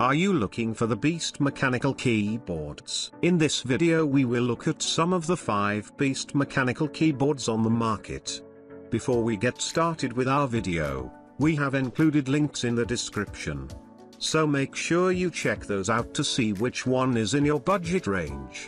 Are you looking for the beast mechanical keyboards? In this video we will look at some of the 5 beast mechanical keyboards on the market. Before we get started with our video, we have included links in the description. So make sure you check those out to see which one is in your budget range.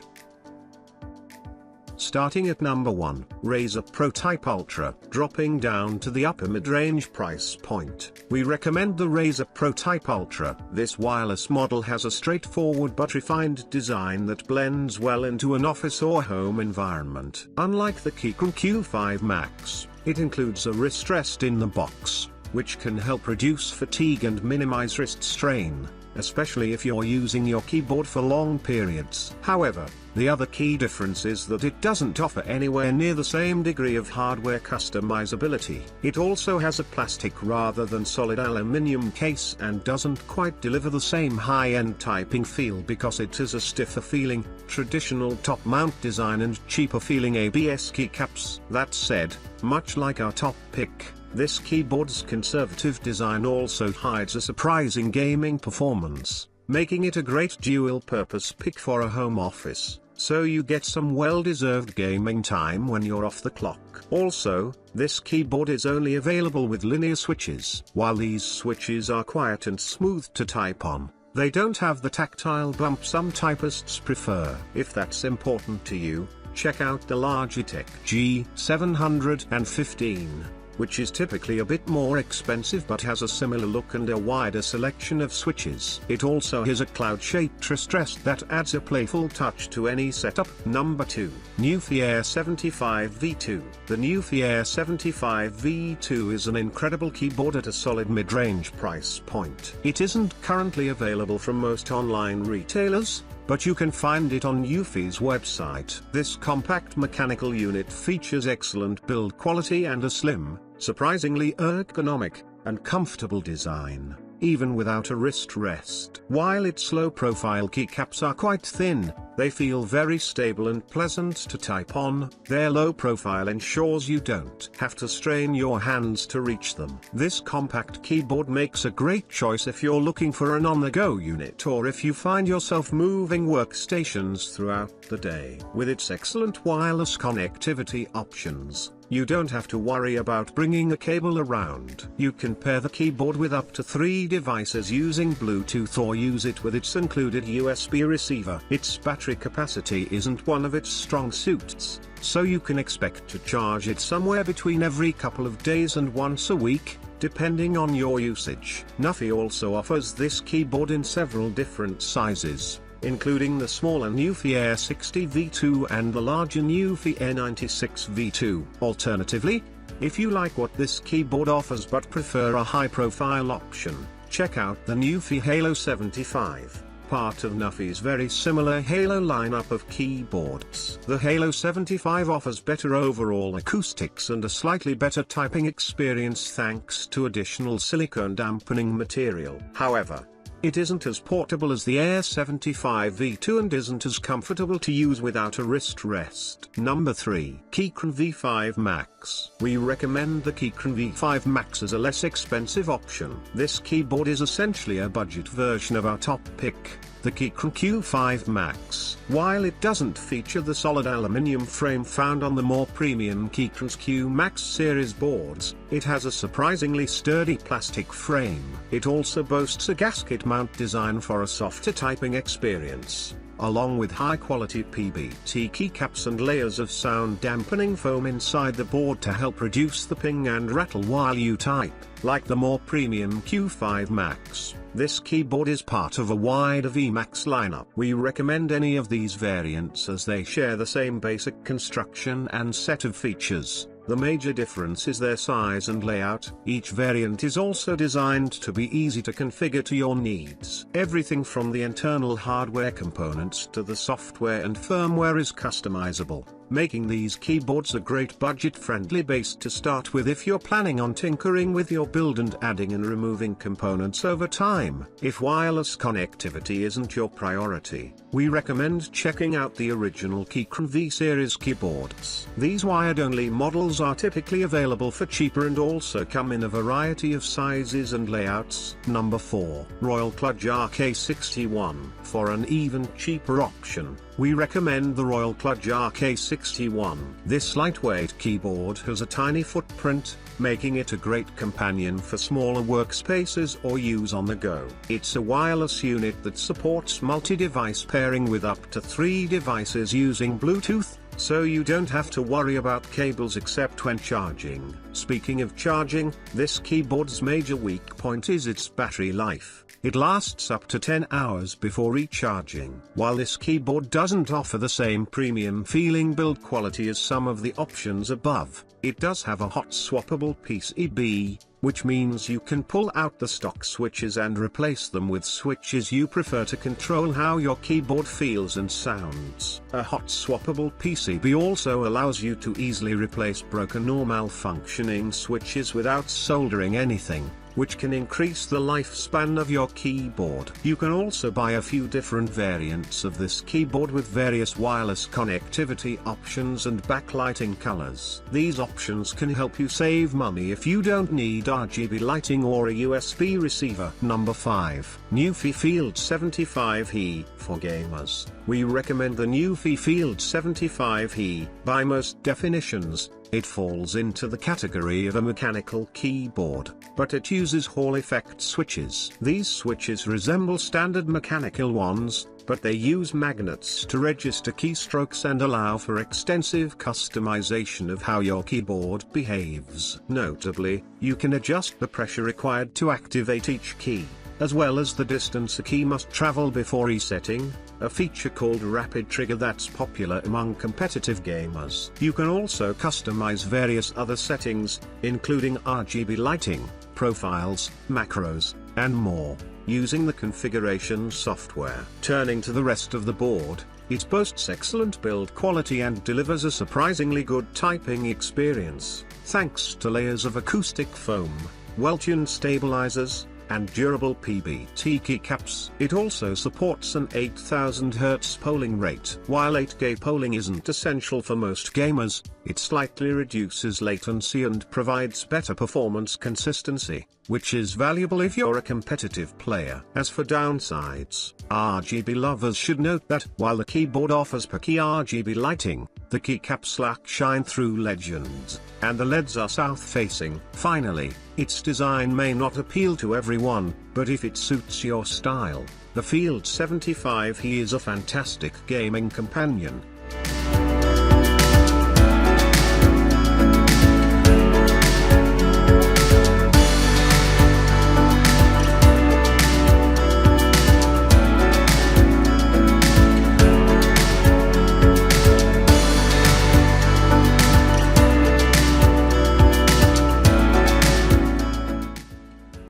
Starting at number 1, Razer ProType Ultra. Dropping down to the upper mid-range price point, we recommend the Razer ProType Ultra. This wireless model has a straightforward but refined design that blends well into an office or home environment. Unlike the Keychron V5 Max, it includes a wrist rest in the box, which can help reduce fatigue and minimize wrist strain, especially if you're using your keyboard for long periods. However, the other key difference is that it doesn't offer anywhere near the same degree of hardware customizability. It also has a plastic rather than solid aluminium case and doesn't quite deliver the same high-end typing feel because it is a stiffer feeling, traditional top-mount design and cheaper feeling ABS keycaps. That said, much like our top pick, this keyboard's conservative design also hides a surprising gaming performance, making it a great dual-purpose pick for a home office, so you get some well-deserved gaming time when you're off the clock. Also, this keyboard is only available with linear switches. While these switches are quiet and smooth to type on, they don't have the tactile bump some typists prefer. If that's important to you, check out the Logitech G715. Which is typically a bit more expensive but has a similar look and a wider selection of switches. It also has a cloud-shaped wrist rest that adds a playful touch to any setup. Number 2, NuPhy Air75 V2. The NuPhy Air75 V2 is an incredible keyboard at a solid mid-range price point. It isn't currently available from most online retailers, but you can find it on NuPhy's website. This compact mechanical unit features excellent build quality and a slim, surprisingly ergonomic, and comfortable design, even without a wrist rest. While its low-profile keycaps are quite thin, they feel very stable and pleasant to type on. Their low profile ensures you don't have to strain your hands to reach them. This compact keyboard makes a great choice if you're looking for an on-the-go unit or if you find yourself moving workstations throughout the day. With its excellent wireless connectivity options, you don't have to worry about bringing a cable around. You can pair the keyboard with up to 3 devices using Bluetooth or use it with its included USB receiver. Its battery capacity isn't one of its strong suits, so you can expect to charge it somewhere between every couple of days and once a week, depending on your usage. NuPhy also offers this keyboard in several different sizes, including the smaller NuPhy Air75 V2 and the larger NuPhy Air95 V2. Alternatively, if you like what this keyboard offers but prefer a high-profile option, check out the NuPhy Halo75, part of NuPhy's very similar Halo lineup of keyboards. The Halo75 offers better overall acoustics and a slightly better typing experience thanks to additional silicone dampening material. However, it isn't as portable as the Air75 V2 and isn't as comfortable to use without a wrist rest. Number 3, Keychron V5 Max. We recommend the Keychron V5 Max as a less expensive option. This keyboard is essentially a budget version of our top pick, the Keychron V5 Max. While it doesn't feature the solid aluminium frame found on the more premium Keychron's Q Max series boards, it has a surprisingly sturdy plastic frame. It also boasts a gasket mount design for a softer typing experience, along with high-quality PBT keycaps and layers of sound dampening foam inside the board to help reduce the ping and rattle while you type. Like the more premium Q5 Max, this keyboard is part of a wider VMAX lineup. We recommend any of these variants as they share the same basic construction and set of features. The major difference is their size and layout. Each variant is also designed to be easy to configure to your needs. Everything from the internal hardware components to the software and firmware is customizable. making these keyboards a great budget-friendly base to start with if you're planning on tinkering with your build and adding and removing components over time. If wireless connectivity isn't your priority, we recommend checking out the original Keychron V series keyboards. These wired-only models are typically available for cheaper and also come in a variety of sizes and layouts. Number 4. Royal KLUDGE RK61. For an even cheaper option, we recommend the Royal KLUDGE RK61. This lightweight keyboard has a tiny footprint, making it a great companion for smaller workspaces or use on the go. It's a wireless unit that supports multi-device pairing with up to 3 devices using Bluetooth, so you don't have to worry about cables except when charging. Speaking of charging, this keyboard's major weak point is its battery life. It lasts up to 10 hours before recharging. While this keyboard doesn't offer the same premium feeling build quality as some of the options above, it does have a hot swappable PCB, which means you can pull out the stock switches and replace them with switches you prefer to control how your keyboard feels and sounds. A hot swappable PCB also allows you to easily replace broken or malfunctioning switches without soldering anything, which can increase the lifespan of your keyboard. You can also buy a few different variants of this keyboard with various wireless connectivity options and backlighting colors. These options can help you save money if you don't need RGB lighting or a USB receiver. Number 5. NuPhy Field75 HE. For gamers, we recommend the NuPhy Field75 HE. By most definitions, it falls into the category of a mechanical keyboard, but it uses Hall effect switches. These switches resemble standard mechanical ones, but they use magnets to register keystrokes and allow for extensive customization of how your keyboard behaves. Notably, you can adjust the pressure required to activate each key, as well as the distance a key must travel before resetting, a feature called Rapid Trigger that's popular among competitive gamers. You can also customize various other settings, including RGB lighting, profiles, macros, and more, using the configuration software. Turning to the rest of the board, it boasts excellent build quality and delivers a surprisingly good typing experience, thanks to layers of acoustic foam, well-tuned stabilizers, and durable PBT keycaps. It also supports an 8000 Hz polling rate. While 8K polling isn't essential for most gamers, it slightly reduces latency and provides better performance consistency, which is valuable if you're a competitive player. As for downsides, RGB lovers should note that while the keyboard offers per-key RGB lighting, the keycaps lack shine-through legends, and the LEDs are south-facing. Finally, its design may not appeal to everyone, but if it suits your style, the Field75 HE is a fantastic gaming companion.